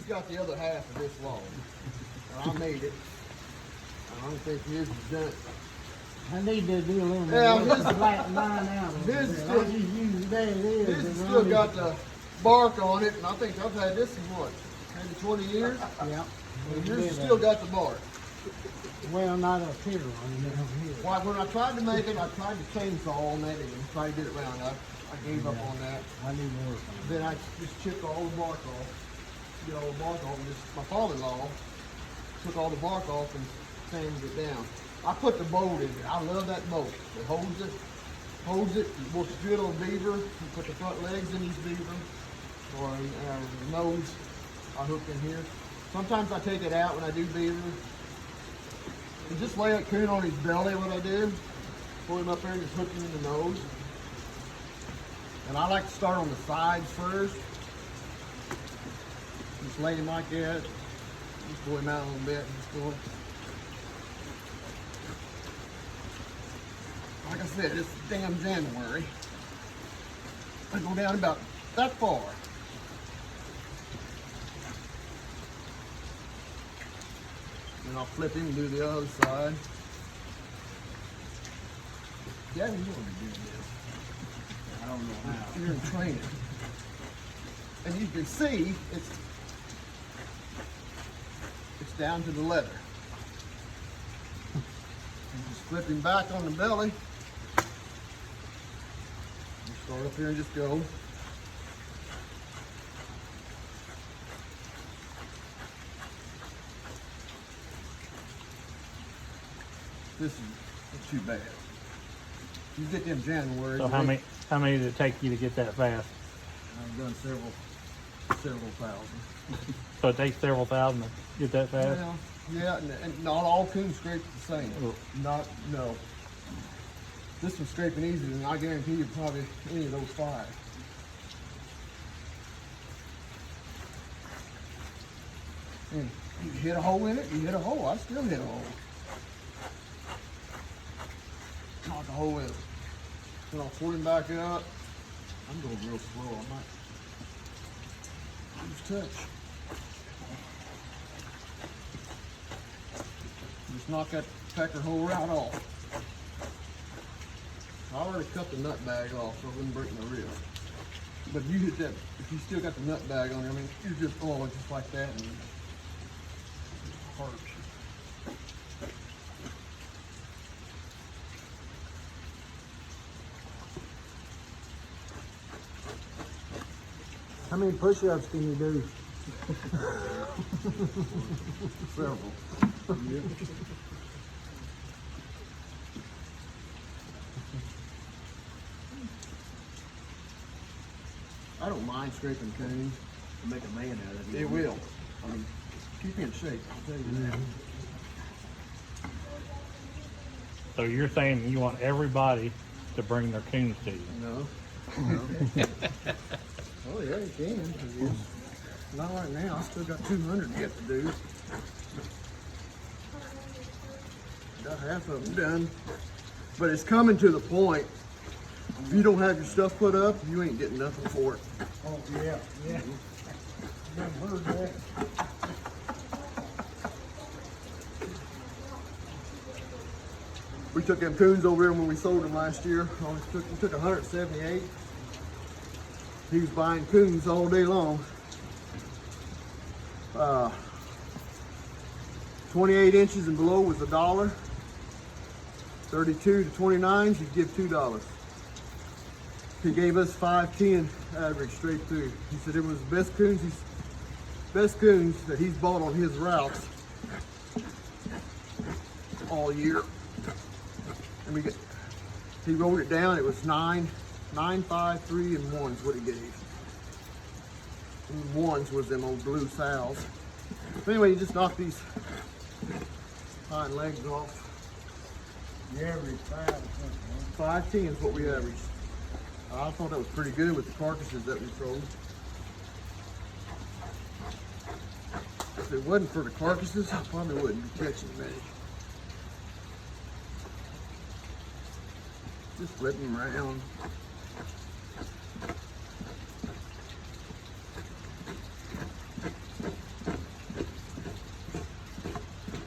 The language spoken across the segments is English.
got the other half of this log. And I made it. I don't think his is done. I need to do a little bit Yeah, of his- flat line out. his His still- I just use there it is. This has and still I got the bark on it, and I think I've had this in what, maybe 20 years? Yeah. And yours has still got the bark. Well, not up here on down here. Why, when I tried to make it, I tried to chainsaw on that and try to get it round. I gave up on that. I need to work on Then I just chipped all the bark off. Get all the bark off. And my father-in-law took all the bark off and sanded it down. I put the bolt in it. I love that bolt. It holds it. It works good on beaver. You put the front legs in these beaver, or the nose I hook in here. Sometimes I take it out when I do beaver. And just lay a coon on his belly, what I do. Pull him up there and just hook him in the nose. And I like to start on the sides first. Just lay him like that. Just pull him out a little bit. Just pull him. Like I said, it's damn January. I go down about that far. Then I'll flip him and do the other side. Yeah, you want to do this. I don't know how. You're in training. And you can see it's down to the leather. You just flip him back on the belly. You start up here and just go. This is not too bad. You get them January. So how many did it take you to get that fast? I've done several thousand. So it takes several thousand to get that fast? Well, yeah, and not all coon scrapes the same. Oh. No. This one's scraping easier than I guarantee you probably any of those 5. And you hit a hole in it, you hit a hole. I still hit a hole. Knock a hole in it. Then I'll pull him back up. I'm going real slow. I might lose touch. Just knock that pecker hole right off. I already cut the nut bag off so it wouldn't break my rib. But if you hit that, if you still got the nut bag on there, I mean, you're just falling just like that and it hurts. How many push-ups can you do? Several. I don't mind scraping coons. To make a man out of it. It will. I mean, keep you in shape, I'll tell you that. So you're saying you want everybody to bring their coons to you? No. Oh yeah, you can. Not right now. I still got 200 yet to do. Got half of them done. But it's coming to the point. If you don't have your stuff put up, you ain't getting nothing for it. Oh, yeah. Never heard that. We took them coons over there when we sold them last year. We took 178. He was buying coons all day long. 28 inches and below was $1. 32 to 29s, you'd give $2. He gave us 5.10 average straight through. He said it was the best coons that he's bought on his routes all year. And he wrote it down. It was 9, 5, 3, and 1's what he gave. And 1's was them old blue sows. But anyway, you just knock these hind legs off. You average 5 or something. 5.10 is what we averaged. I thought that was pretty good with the carcasses that we sold. If it wasn't for the carcasses, I probably wouldn't be catching many. Just flip them around.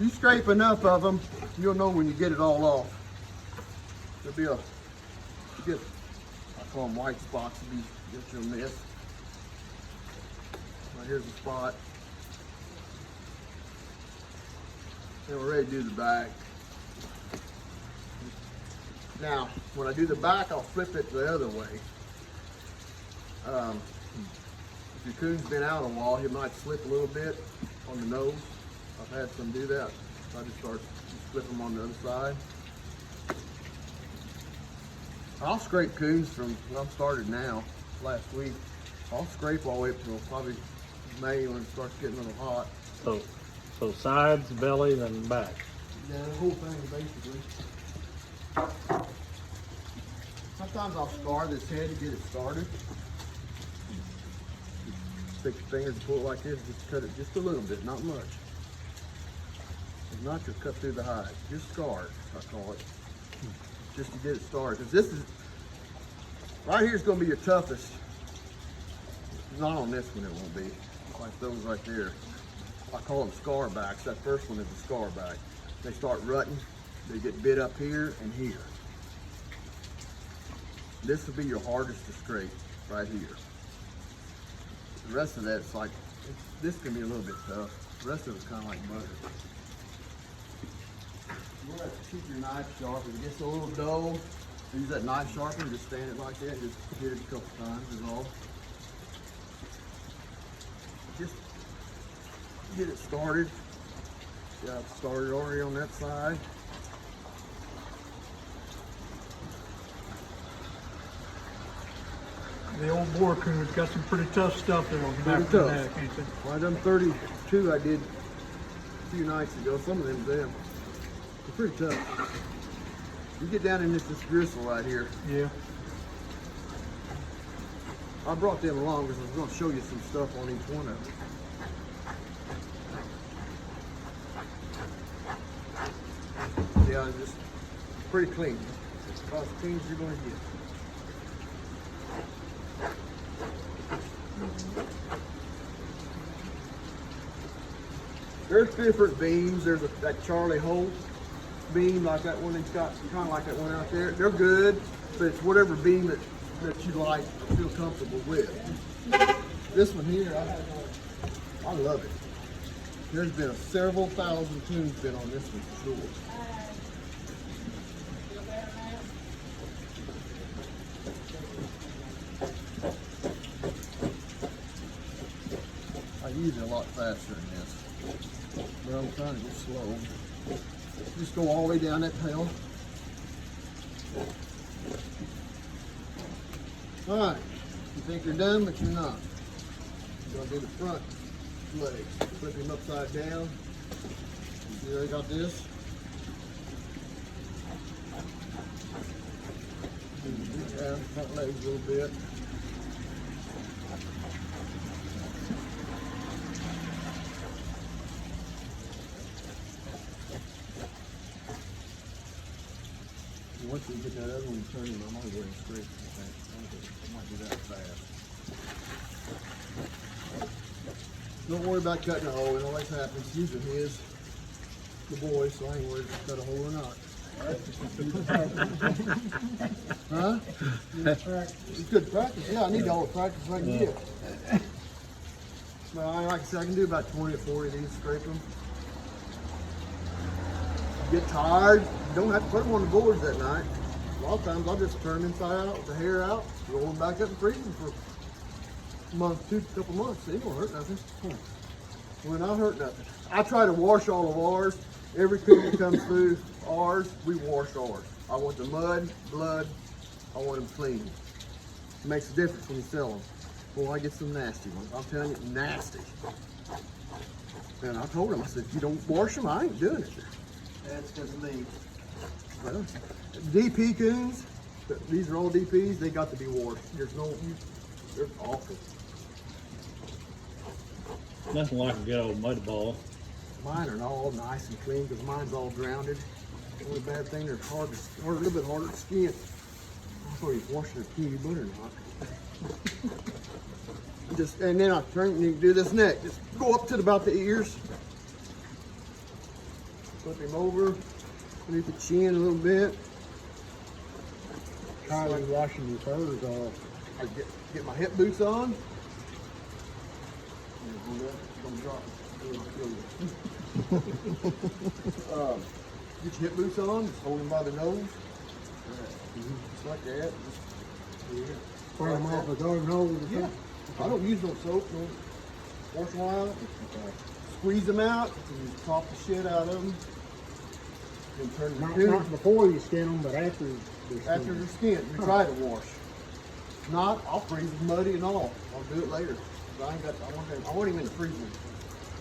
You scrape enough of them, you'll know when you get it all off. There'll be you get, I call them white spots, to be just you'll miss. Right here's the spot. Then we're ready to do the back. Now, when I do the back, I'll flip it the other way. If your coon's been out a while, he might slip a little bit on the nose. I've had some do that. I just flip them on the other side. I'll scrape coons from when I'm started now, last week. I'll scrape all the way up till probably May when it starts getting a little hot. So sides, belly, then back. Yeah, the whole thing basically. Sometimes I'll scar this head to get it started. Stick your fingers and pull it like this, just cut it just a little bit, not much. It's not just cut through the hide, just scarred, I call it. Just to get it started. Because this is, right here is going to be your toughest. Not on this one it won't be. Like those right there. I call them scar backs. That first one is a scar back. They start rutting, they get bit up here and here. This will be your hardest to scrape, right here. The rest of that's like, this can be a little bit tough. The rest of it's kind of like butter. You want to keep your knife sharp. If it gets a little dull, use that knife sharpener, just stand it like that, and just hit it a couple times is all. Just get it started. Got it started already on that side. The old boar coon's got some pretty tough stuff there on the back of Pretty the tough. neck, ain't they? Well, I done 32 I did a few nights ago. Some of them. They're pretty tough. You get down in this gristle right here. Yeah. I brought them along because I was going to show you some stuff on each one of them. Yeah, just pretty clean. About as clean as you're going to get. There's different beams. There's that Charlie Holt beam, like that one that's got, kind of like that one out there. They're good, but it's whatever beam that you like or feel comfortable with. This one here, I love it. There's been several thousand tunes been on this one for sure. I use it a lot faster than this. But I'm trying to go slow. Just go all the way down that tail. Alright, you think you're done, but you're not. You're gonna do the front legs. Flip him upside down. See how I got this? Yeah, front legs a little bit. Once you get that other one turning, I'm only going straight. I might do that fast. Don't worry about cutting a hole. It always happens. These are his, the boy, so I ain't worried if I cut a hole or not. Huh? It's good practice. Yeah, I need all the practice I can get. Well, like I said, I can do about 20 or 40 of these, scrape them. Get tired, you don't have to put them on the boards that night. A lot of times I'll just turn them inside out, the hair out, roll them back up and freeze them for a month, couple months. It won't hurt nothing. Will not hurt nothing. I try to wash all of ours. Every coon that comes through ours, we wash ours. I want the mud, blood, I want them clean. It makes a difference when you sell them. Well, I get some nasty ones. I'm telling you, nasty. And I told him, I said, if you don't wash them, I ain't doing it. That's because of me. Well, DP coons, these are all DPs, they got to be washed. There's no, they're awful. Nothing like a good old mud ball. Mine are all nice and clean because mine's all grounded. The only bad thing, they're hard to, or a little bit harder to skin. I thought he was washing a kiwi butter or not. Just, and then I turn and you do this neck. Just go up to about the ears. Flip him over, underneath the chin a little bit. How are you washing your furs off? I get my hip boots on. Gonna drop it. Get your hip boots on, just hold them by the nose. Just like that. Spray them off with garden hose or Yeah. something? I don't use no soap, no wash them out. Squeeze them out, and pop the shit out of them. Then turn the Not before you skin them, but after they're skinned. after they're skinned, we try to wash. Not, I'll freeze them muddy and all. I'll do it later. 'Cause I want him in the freezer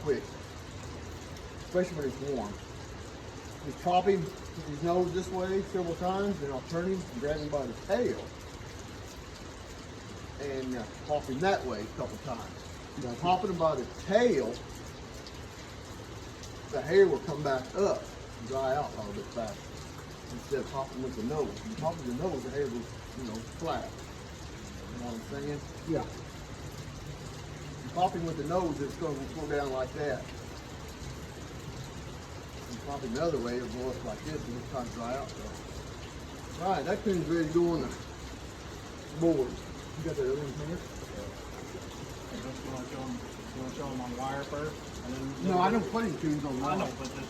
quick. Especially when it's warm. Just pop him with his nose this way several times, then I'll turn him and grab him by the tail. And pop him that way a couple times. Now popping him by the tail, the hair will come back up and dry out a little bit faster. Instead of popping with the nose. When you pop with the nose, the hair goes, flat. You know what I'm saying? Yeah. You pop him with the nose, it's going to go down like that. You pop him the other way, it'll go up like this and it'll kind of dry out. So. Right, that coon's ready to go on the board. You got the other one here? You want to show them on wire first? And then No, I don't put any coons on I know, wire. but just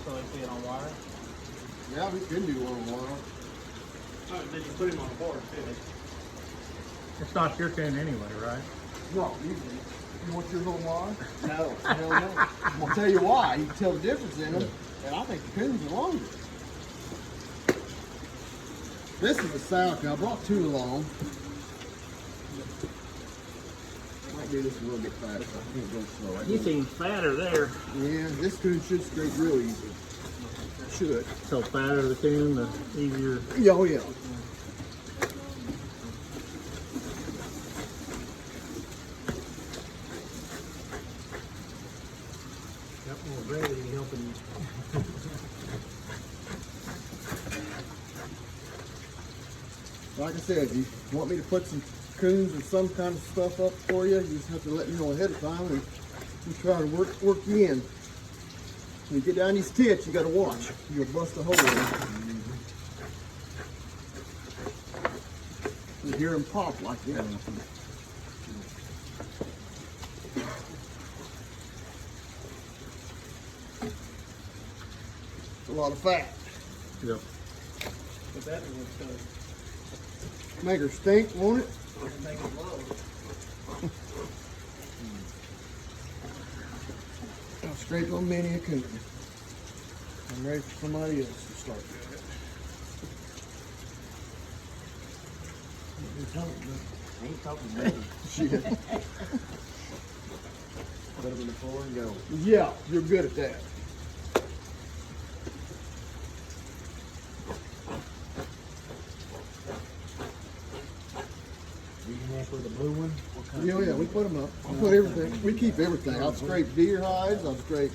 so they see it on wire. Yeah, we can do one on wire. Oh, then you put him on the board too. It's not your coon anyway, right? No, usually. You want yours on wire? No. Hell no. I'm gonna tell you why. You can tell the difference in them, and I think the coons are longer. This is a sow coon. I brought two along. Might do this a little bit faster. I can't go slow. You seem fatter there. Yeah, this coon should scrape real easy. Should. So fatter the coon, the easier. Yeah, oh yeah. Got more gravity helping you. Like I said, if you want me to put some coons or some kind of stuff up for you, you just have to let me know ahead of time, and we try to work you in. When you get down these tits, you got to watch. You'll bust a hole in them. You hear them pop like that. It's a lot of fat. Yep. But that was Make her stink, won't it? to make it low. I'll scrape on many a coon. I'm ready for somebody else to start doing it. I ain't talking to me. Shit. Put them in the floor and go. Yeah, you're good at that. You can mess with the blue one. What kind Yeah, we put them up. I put everything. We keep everything. I'll scrape deer hides. I'll scrape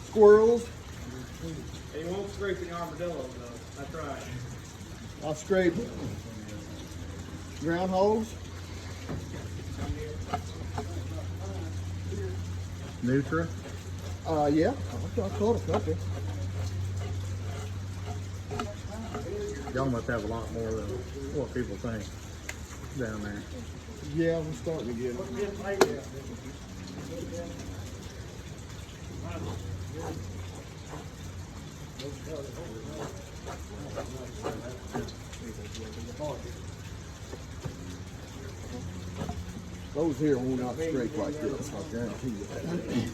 squirrels. He won't scrape the armadillo though. That's right. I'll scrape groundhogs. Nutra. Yeah, I caught a couple. Y'all must have a lot more than what people think down there. Yeah, we're starting to get it. Those here will not scrape like this, I guarantee you that.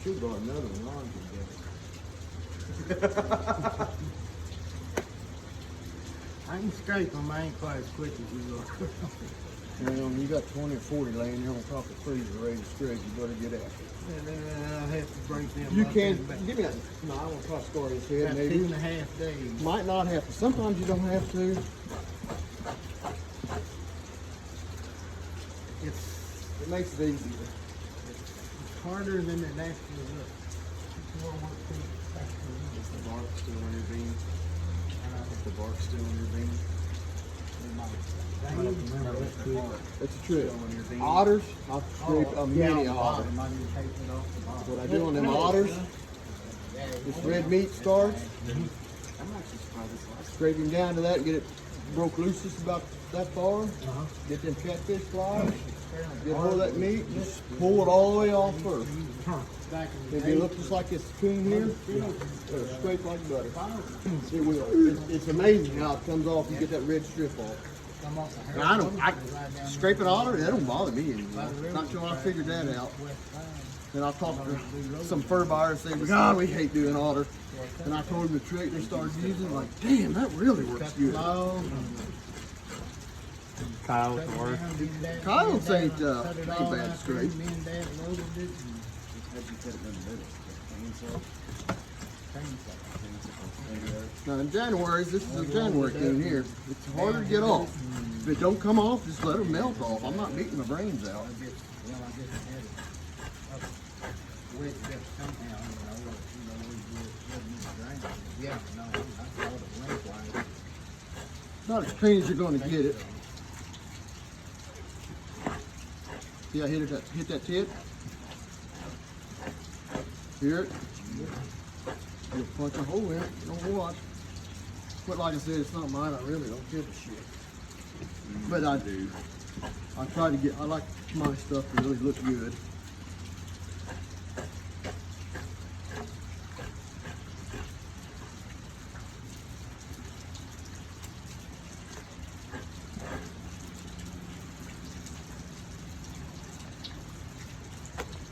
Should brought another one on together. I can scrape them, I ain't quite as quick as you are. Well, you got 20 or 40 laying here on top of the freezer ready to scrape, you better get after it. And then I have to break them You up can, in about- give me that, no, I want to try to score his head about maybe. 2.5 days. Might not have to, sometimes you don't have to. It's It makes it easier. harder than it actually looks. It's more work to Is the bark still on your beam? Is the bark still on your beam? It's a trick. Otters, I'll scrape a mini otter. bottom, I didn't take it off the bottom. What I do on them otters, this red meat starts, I'm actually surprised this last. scrape him down to that, and get it broke loose just about that far. Get them catfish flies, get hold of that meat, just pull it all the way off first. Back in the If day, it looks just like this coon here, it'll scrape like butter. It will. It's amazing how it comes off. You get that red strip off. come off the And I scrape an otter, that don't bother me anymore. Not until I figured that out. Then I talked to some fur buyers saying, God, we hate doing otter. And I told them the trick they started using, like, damn, that really works good. Kyle's the worst. Coyotes ain't bad scrape. How'd you cut it in the middle? Now in January, this is a January coon here. It's harder to get off. If it don't come off, just let them melt off. I'm not beating my brains out. Yeah, no, I saw the lengthwise. Not as clean as you're gonna get it. See, I hit that tip. Hear it? You'll punch a hole in it. Don't watch. But like I said, it's not mine. I really don't give a shit. But I do. I like my stuff to really look good.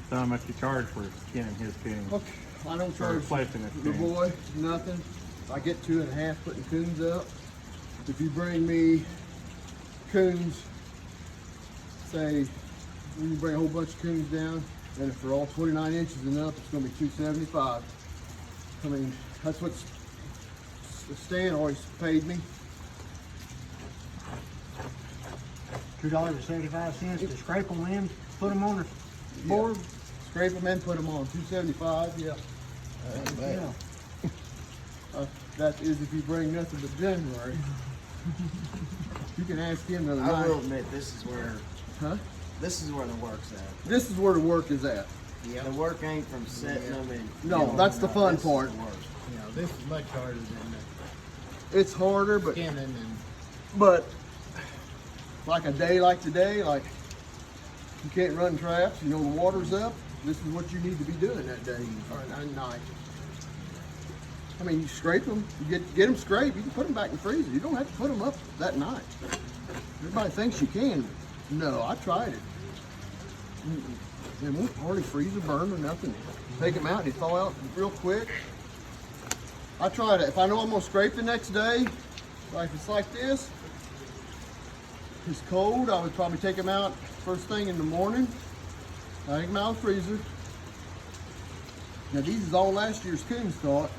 How much you charge for skinning his coon? Okay, I don't For charge replacing his the coon? boy nothing. I get 2.5 putting coons up. If you bring me coons, say you bring a whole bunch of coons down, and if they're all 29 inches and up, it's going to be $275. I mean, that's what Stan always paid me. $2.75 to scrape them in, put them on the board. Scrape them in, put them on. $275. Yeah. Yeah. That is if you bring nothing but January. You can ask him the other I will night. admit, this is where the work's at. This is where the work is at. The work ain't from setting them in. No, that's the fun this is part. the work. You know, this is much harder than It's harder, but the skinning and like a day like today, like you can't run traps, you know the water's up, this is what you need to be doing that day or that night. I mean, you scrape them, you get them scraped, you can put them back in the freezer. You don't have to put them up that night. Everybody thinks you can. No, I tried it. They won't hardly freeze or burn or nothing. Take them out, they thaw out real quick. I tried it. If I know I'm gonna scrape the next day, like it's like this, it's cold, I would probably take them out first thing in the morning. I take them out of the freezer. Now these is all last year's coons caught.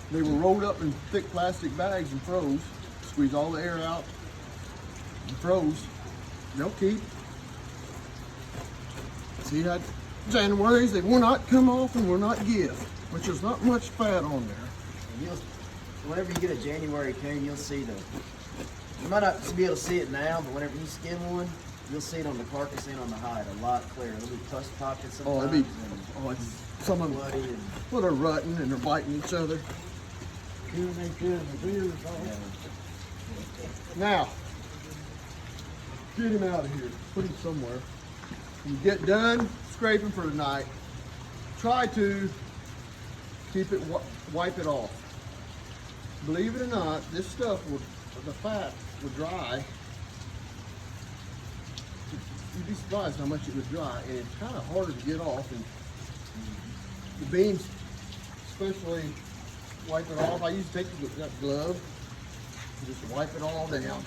They were rolled up in thick plastic bags and froze. Squeeze all the air out and froze. They'll keep. See that January's, they will not come off and will not give, which there's not much fat on there. And whenever you get a January coon, you'll see you might not be able to see it now, but whenever you skin one, you'll see it on the carcass and on the hide a lot clearer. There'll be pus pockets Oh, sometimes. it'd be, and it's some of them, bloody and well, they're rutting and they're biting each other. doing they could in the beers. Now, get him out of here. Put him somewhere. When you get done scraping for the night, try to keep it, wipe it off. Believe it or not, this stuff will, the fat will dry. You'd be surprised how much it would dry, and it's kind of harder to get off. And the beans, especially, wipe it off. I used to take that glove and just wipe it all down.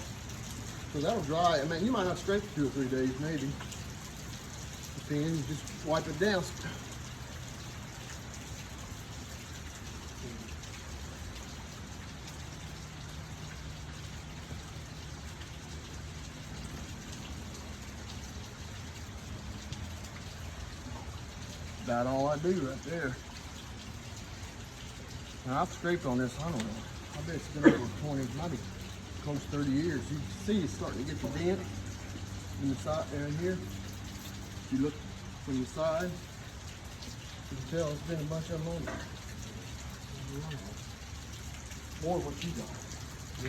So that'll dry. I mean, you might not scrape it 2 or 3 days, maybe. But then you just wipe it down. About all I do right there. Now I've scraped on this, I don't know. I bet it's been over 20, maybe close to 30 years. You can see it's starting to get the dent in the side down here. If you look from the side, you can tell it's been a bunch of them on there. More what you got.